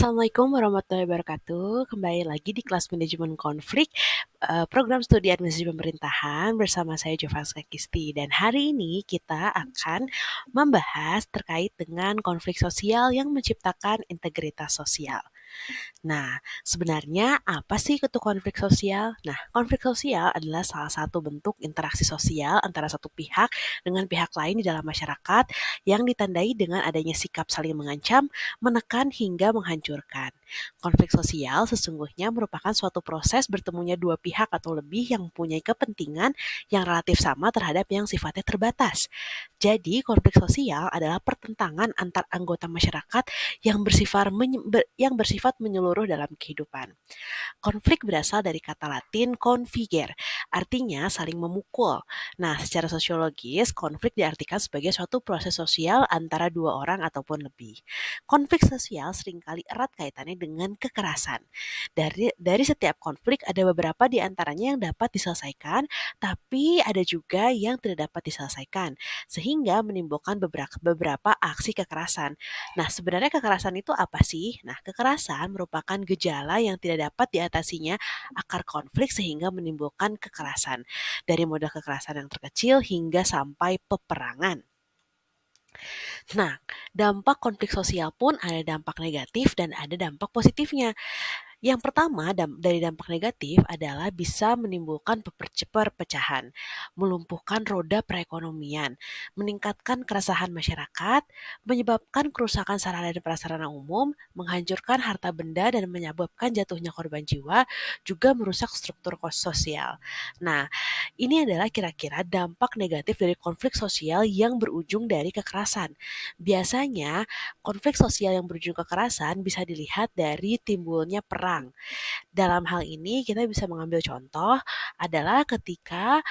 Assalamualaikum warahmatullahi wabarakatuh. Kembali lagi di kelas manajemen konflik, program studi administrasi pemerintahan bersama saya Jovanska Kisti. Dan hari ini kita akan membahas terkait dengan konflik sosial yang menciptakan integritas sosial. Nah, sebenarnya apa sih itu konflik sosial? Nah, konflik sosial adalah salah satu bentuk interaksi sosial antara satu pihak dengan pihak lain di dalam masyarakat yang ditandai dengan adanya sikap saling mengancam, menekan, hingga menghancurkan. Konflik sosial sesungguhnya merupakan suatu proses bertemunya dua pihak atau lebih yang mempunyai kepentingan yang relatif sama terhadap yang sifatnya terbatas. Jadi, konflik sosial adalah pertentangan antar anggota masyarakat yang bersifat menyeluruh dalam kehidupan. Konflik berasal dari kata Latin "configer", artinya saling memukul. Nah, secara sosiologis, konflik diartikan sebagai suatu proses sosial antara dua orang ataupun lebih. Konflik sosial seringkali erat kaitannya dengan kekerasan. Dari setiap konflik ada beberapa di antaranya yang dapat diselesaikan, tapi ada juga yang tidak dapat diselesaikan, sehingga menimbulkan beberapa aksi kekerasan. Nah, sebenarnya kekerasan itu apa sih? Nah, kekerasan merupakan gejala yang tidak dapat diatasinya akar konflik sehingga menimbulkan kekerasan. Dari model kekerasan yang terkecil hingga sampai peperangan. Nah, dampak konflik sosial pun ada dampak negatif dan ada dampak positifnya. Yang pertama dari dampak negatif adalah bisa menimbulkan perpecahan, melumpuhkan roda perekonomian, meningkatkan keresahan masyarakat, menyebabkan kerusakan sarana dan prasarana umum, menghancurkan harta benda dan menyebabkan jatuhnya korban jiwa, juga merusak struktur sosial. Nah, ini adalah kira-kira dampak negatif dari konflik sosial yang berujung dari kekerasan. Biasanya, konflik sosial yang berujung kekerasan bisa dilihat dari timbulnya perang. Dalam hal ini kita bisa mengambil contoh adalah ketika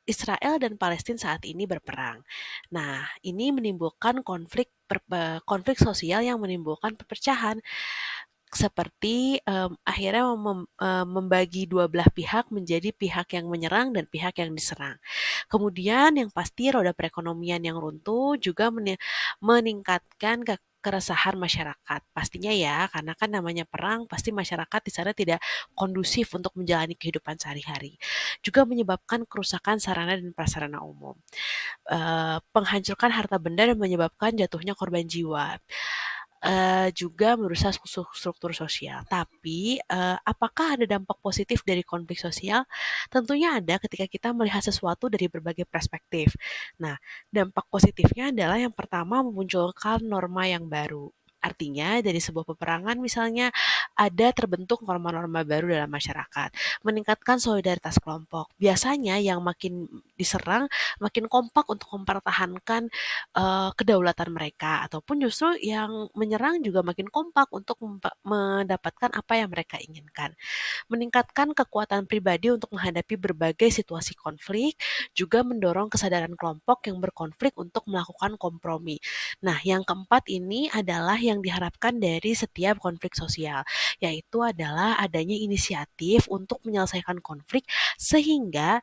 Israel dan Palestina saat ini berperang. Nah, ini menimbulkan konflik sosial yang menimbulkan perpecahan seperti akhirnya membagi dua belah pihak menjadi pihak yang menyerang dan pihak yang diserang. Kemudian yang pasti roda perekonomian yang runtuh juga meningkatkan keresahan masyarakat. Pastinya ya, karena kan namanya perang, pasti masyarakat di sana tidak kondusif untuk menjalani kehidupan sehari-hari. Juga menyebabkan kerusakan sarana dan prasarana umum. Menghancurkan harta benda dan menyebabkan jatuhnya korban jiwa. Juga merusak struktur sosial. Tapi, apakah ada dampak positif dari konflik sosial? Tentunya ada ketika kita melihat sesuatu dari berbagai perspektif. Nah, dampak positifnya adalah yang pertama memunculkan norma yang baru. Artinya dari sebuah peperangan misalnya ada terbentuk norma-norma baru dalam masyarakat, meningkatkan solidaritas kelompok. Biasanya yang makin diserang makin kompak untuk mempertahankan kedaulatan mereka ataupun justru yang menyerang juga makin kompak untuk mendapatkan apa yang mereka inginkan. Meningkatkan kekuatan pribadi untuk menghadapi berbagai situasi konflik, juga mendorong kesadaran kelompok yang berkonflik untuk melakukan kompromi. Nah, yang keempat ini adalah yang diharapkan dari setiap konflik sosial, yaitu adalah adanya inisiatif untuk menyelesaikan konflik sehingga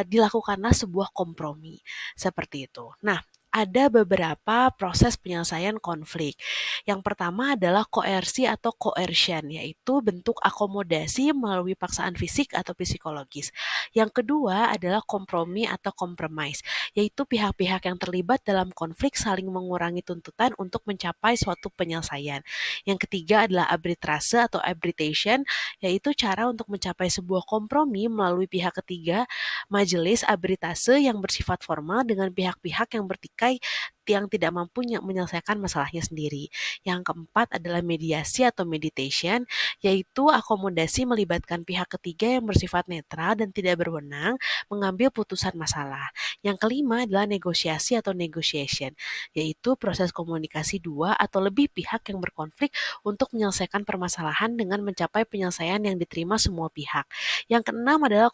dilakukanlah sebuah kompromi. Seperti itu. Nah, ada beberapa proses penyelesaian konflik. Yang pertama adalah koersi atau coercion, yaitu bentuk akomodasi melalui paksaan fisik atau psikologis. Yang kedua adalah kompromi atau compromise, yaitu pihak-pihak yang terlibat dalam konflik saling mengurangi tuntutan untuk mencapai suatu penyelesaian. Yang ketiga adalah arbitrase atau arbitration, yaitu cara untuk mencapai sebuah kompromi melalui pihak ketiga, majelis arbitrase yang bersifat formal dengan pihak-pihak yang bertikai yang tidak mampu menyelesaikan masalahnya sendiri. Yang keempat adalah mediasi atau mediation, yaitu akomodasi melibatkan pihak ketiga yang bersifat netral dan tidak berwenang mengambil putusan masalah. Yang kelima adalah negosiasi atau negotiation, yaitu proses komunikasi dua atau lebih pihak yang berkonflik untuk menyelesaikan permasalahan dengan mencapai penyelesaian yang diterima semua pihak. Yang keenam adalah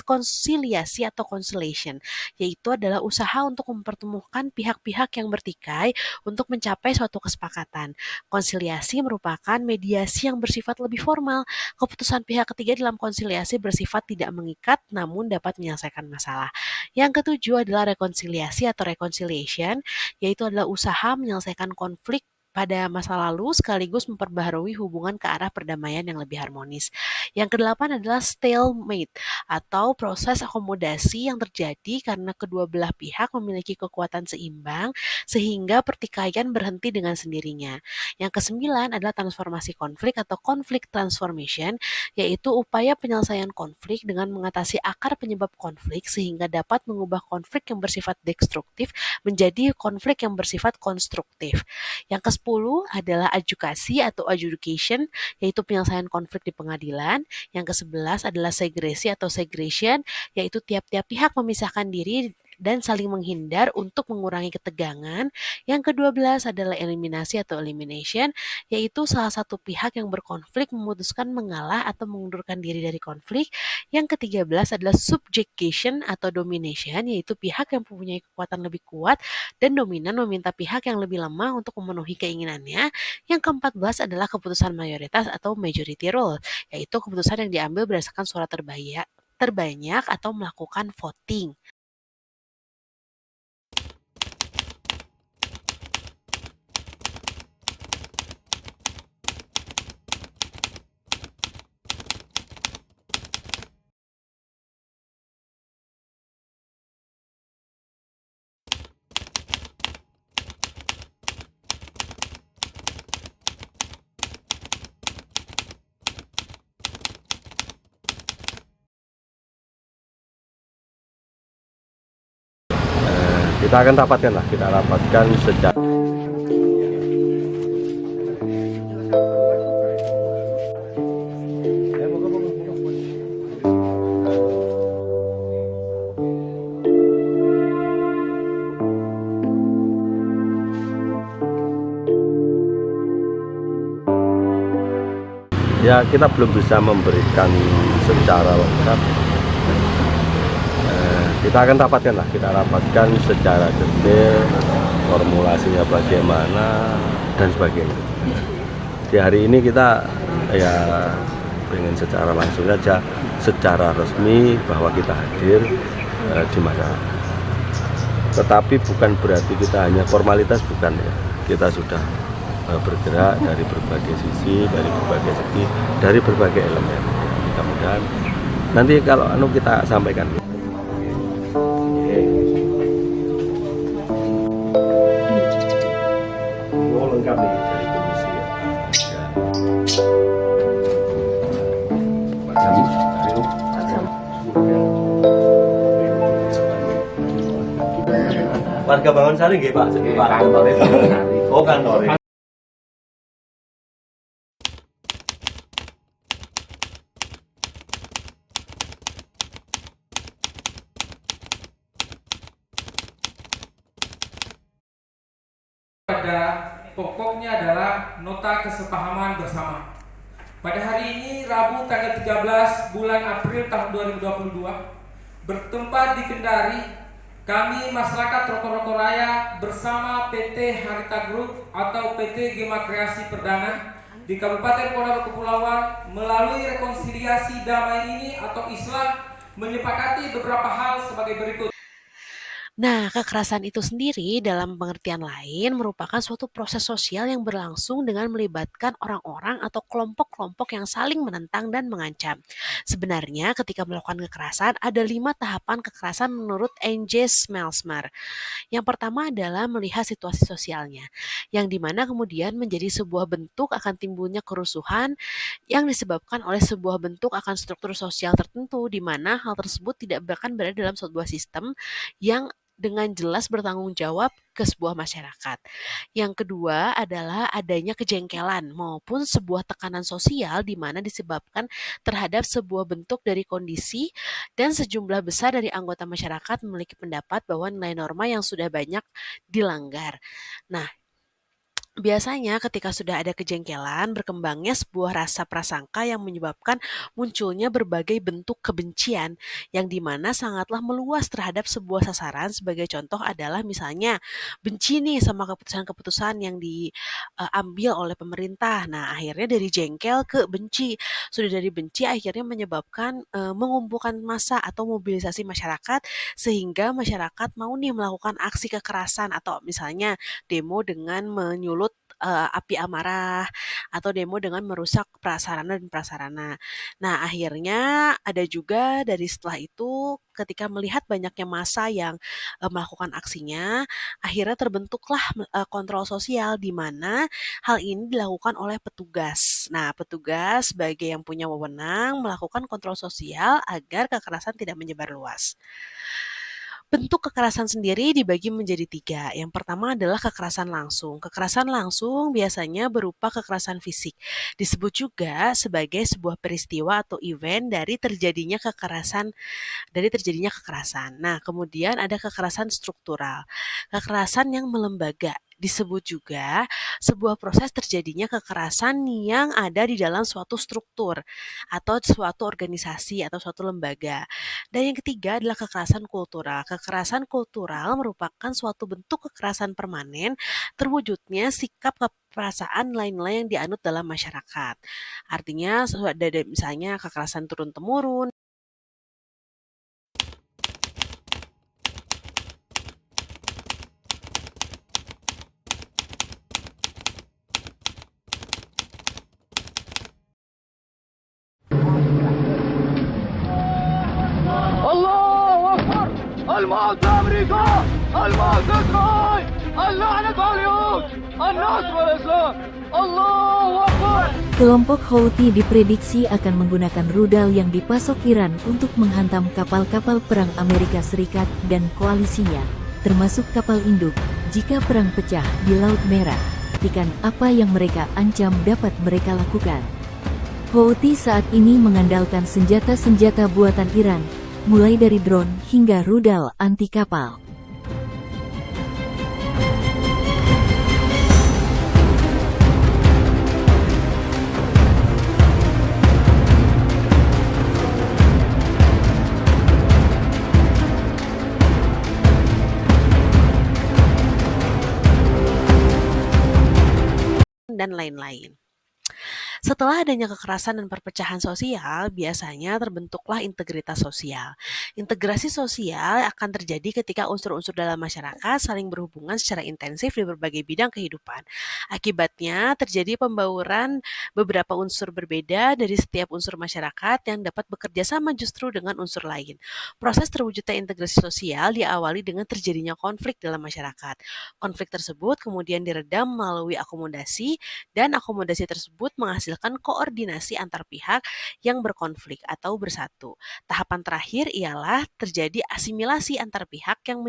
konsiliasi atau conciliation, yaitu adalah usaha untuk mempertemukan pihak-pihak yang bertikai untuk mencapai suatu kesepakatan. Konsiliasi merupakan mediasi yang bersifat lebih formal. Keputusan pihak ketiga dalam konsiliasi bersifat tidak mengikat namun dapat menyelesaikan masalah. Yang ketujuh adalah rekonsiliasi atau reconciliation, yaitu adalah usaha menyelesaikan konflik pada masa lalu sekaligus memperbaharui hubungan ke arah perdamaian yang lebih harmonis. Yang kedelapan adalah stalemate atau proses akomodasi yang terjadi karena kedua belah pihak memiliki kekuatan seimbang sehingga pertikaian berhenti dengan sendirinya. Yang kesembilan adalah transformasi konflik atau conflict transformation, yaitu upaya penyelesaian konflik dengan mengatasi akar penyebab konflik sehingga dapat mengubah konflik yang bersifat destruktif menjadi konflik yang bersifat konstruktif. Yang ke-10 adalah adjudikasi atau adjudication, yaitu penyelesaian konflik di pengadilan. Yang ke-11 adalah segresi atau segregation, yaitu tiap-tiap pihak memisahkan diri dan saling menghindar untuk mengurangi ketegangan. Yang ke-12 adalah eliminasi atau elimination, yaitu salah satu pihak yang berkonflik memutuskan mengalah atau mengundurkan diri dari konflik. Yang ke-13 adalah subjugation atau domination, yaitu pihak yang mempunyai kekuatan lebih kuat dan dominan meminta pihak yang lebih lemah untuk memenuhi keinginannya. Yang ke-14 adalah keputusan mayoritas atau majority rule, yaitu keputusan yang diambil berdasarkan suara terbanyak atau melakukan voting. Kita akan rapatkan sejak ya, kita belum bisa memberikan secara lengkap. Kita akan rapatkan secara detail formulasinya bagaimana dan sebagainya. Di hari ini kita ya pengen secara langsung saja, secara resmi bahwa kita hadir di masyarakat. Tetapi bukan berarti kita hanya formalitas, bukan ya. Kita sudah bergerak dari berbagai sisi, dari berbagai segi, dari berbagai elemen. Mudah-mudahan nanti kalau kita sampaikan. Lengkap nih dari komisi ya. Warga Bangunsari nggih Pak, kantore. Oh, kantore. Pada pokoknya adalah nota kesepahaman bersama. Pada hari ini Rabu tanggal 13 bulan April tahun 2022 bertempat di Kendari, kami masyarakat Roko-Roko Raya bersama PT Harita Group atau PT Gema Kreasi Perdana di Kabupaten Ponorogo Kepulauan melalui rekonsiliasi damai ini atau Islam menyepakati beberapa hal sebagai berikut. Nah, kekerasan itu sendiri dalam pengertian lain merupakan suatu proses sosial yang berlangsung dengan melibatkan orang-orang atau kelompok-kelompok yang saling menentang dan mengancam. Sebenarnya ketika melakukan kekerasan ada 5 tahapan kekerasan menurut N.J. Smeltsmer. Yang pertama adalah melihat situasi sosialnya, yang dimana kemudian menjadi sebuah bentuk akan timbulnya kerusuhan yang disebabkan oleh sebuah bentuk akan struktur sosial tertentu, di mana hal tersebut tidak bahkan berada dalam sebuah sistem yang dengan jelas bertanggung jawab ke sebuah masyarakat. Yang kedua adalah adanya kejengkelan maupun sebuah tekanan sosial di mana disebabkan terhadap sebuah bentuk dari kondisi dan sejumlah besar dari anggota masyarakat memiliki pendapat bahwa nilai norma yang sudah banyak dilanggar. Nah, biasanya ketika sudah ada kejengkelan, berkembangnya sebuah rasa prasangka yang menyebabkan munculnya berbagai bentuk kebencian yang dimana sangatlah meluas terhadap sebuah sasaran. Sebagai contoh adalah misalnya benci nih sama keputusan-keputusan yang diambil oleh pemerintah. Nah, akhirnya dari jengkel ke benci. Sudah dari benci akhirnya menyebabkan mengumpulkan massa atau mobilisasi masyarakat sehingga masyarakat mau nih melakukan aksi kekerasan atau misalnya demo dengan menyulut disebut api amarah atau demo dengan merusak prasarana dan prasarana. Nah, akhirnya ada juga dari setelah itu ketika melihat banyaknya massa yang melakukan aksinya, akhirnya terbentuklah kontrol sosial di mana hal ini dilakukan oleh petugas. Nah, petugas sebagai yang punya wewenang melakukan kontrol sosial agar kekerasan tidak menyebar luas. Bentuk kekerasan sendiri dibagi menjadi tiga. Yang pertama adalah kekerasan langsung. Kekerasan langsung biasanya berupa kekerasan fisik. Disebut juga sebagai sebuah peristiwa atau event dari terjadinya kekerasan. Nah, kemudian ada kekerasan struktural, kekerasan yang melembaga. Disebut juga sebuah proses terjadinya kekerasan yang ada di dalam suatu struktur atau suatu organisasi atau suatu lembaga. Dan yang ketiga adalah kekerasan kultural. Kekerasan kultural merupakan suatu bentuk kekerasan permanen terwujudnya sikap perasaan lain-lain yang dianut dalam masyarakat. Artinya ada misalnya kekerasan turun-temurun. الله أكبر. الموت لأمريكا، الموت لإسرائيل، اللعنة على اليهود، النصر والإسلام. الله أكبر. Kelompok Houthi diprediksi akan menggunakan rudal yang dipasok Iran untuk menghantam kapal-kapal perang Amerika Serikat dan koalisinya, termasuk kapal induk, jika perang pecah di Laut Merah. Pastikan apa yang mereka ancam dapat mereka lakukan. Houthi saat ini mengandalkan senjata-senjata buatan Iran, mulai dari drone hingga rudal anti kapal. Dan lain-lain. Setelah adanya kekerasan dan perpecahan sosial, biasanya terbentuklah integritas sosial. Integrasi sosial akan terjadi ketika unsur-unsur dalam masyarakat saling berhubungan secara intensif di berbagai bidang kehidupan. Akibatnya, terjadi pembauran beberapa unsur berbeda dari setiap unsur masyarakat yang dapat bekerja sama justru dengan unsur lain. Proses terwujudnya integrasi sosial diawali dengan terjadinya konflik dalam masyarakat. Konflik tersebut kemudian diredam melalui akomodasi, dan akomodasi tersebut menghasilkan koordinasi antar pihak yang berkonflik atau bersatu. Tahapan terakhir ialah terjadi asimilasi antar pihak yang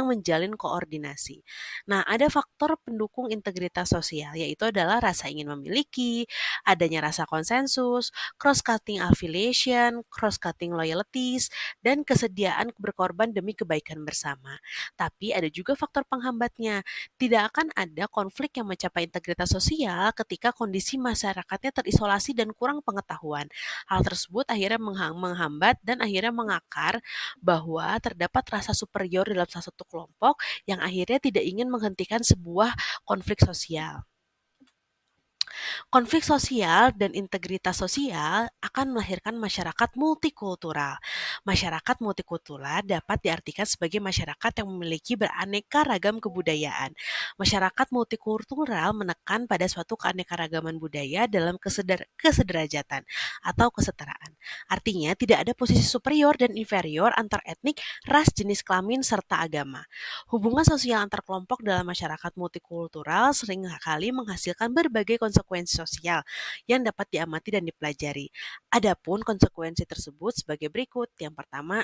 menjalin koordinasi. Nah, ada faktor pendukung integritas sosial, yaitu adalah rasa ingin memiliki, adanya rasa konsensus, cross-cutting affiliation, cross-cutting loyalties, dan kesediaan berkorban demi kebaikan bersama. Tapi ada juga faktor penghambatnya. Tidak akan ada konflik yang mencapai integritas sosial ketika kondisi masyarakatnya terisolasi dan kurang pengetahuan. Hal tersebut akhirnya menghambat dan akhirnya mengakar bahwa terdapat rasa superior dalam salah satu kelompok yang akhirnya tidak ingin menghentikan sebuah konflik sosial. Konflik sosial dan integritas sosial akan melahirkan masyarakat multikultural. Masyarakat multikultural dapat diartikan sebagai masyarakat yang memiliki beraneka ragam kebudayaan. Masyarakat multikultural menekan pada suatu keanekaragaman budaya dalam kesederajatan atau kesetaraan. Artinya tidak ada posisi superior dan inferior antar etnik, ras, jenis kelamin, serta agama. Hubungan sosial antar kelompok dalam masyarakat multikultural seringkali menghasilkan berbagai konsekuensi sosial yang dapat diamati dan dipelajari. Adapun konsekuensi tersebut sebagai berikut. Yang pertama,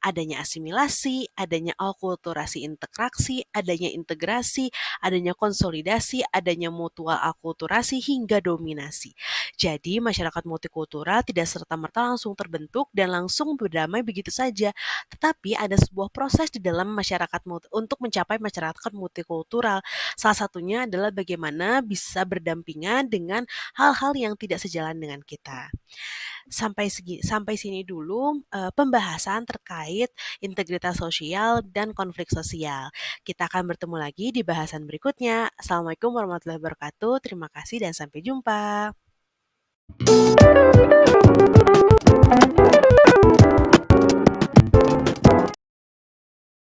adanya asimilasi, adanya akulturasi interaksi, adanya integrasi, adanya konsolidasi, adanya mutual akulturasi hingga dominasi. Jadi, masyarakat multikultural tidak serta-merta langsung terbentuk dan langsung berdamai begitu saja, tetapi ada sebuah proses di dalam masyarakat untuk mencapai masyarakat multikultural. Salah satunya adalah bagaimana bisa berdampingan dengan hal-hal yang tidak sejalan dengan kita. Sampai sini dulu pembahasan terkait integritas sosial dan konflik sosial. Kita akan bertemu lagi di bahasan berikutnya. Assalamualaikum warahmatullahi wabarakatuh. Terima kasih dan sampai jumpa.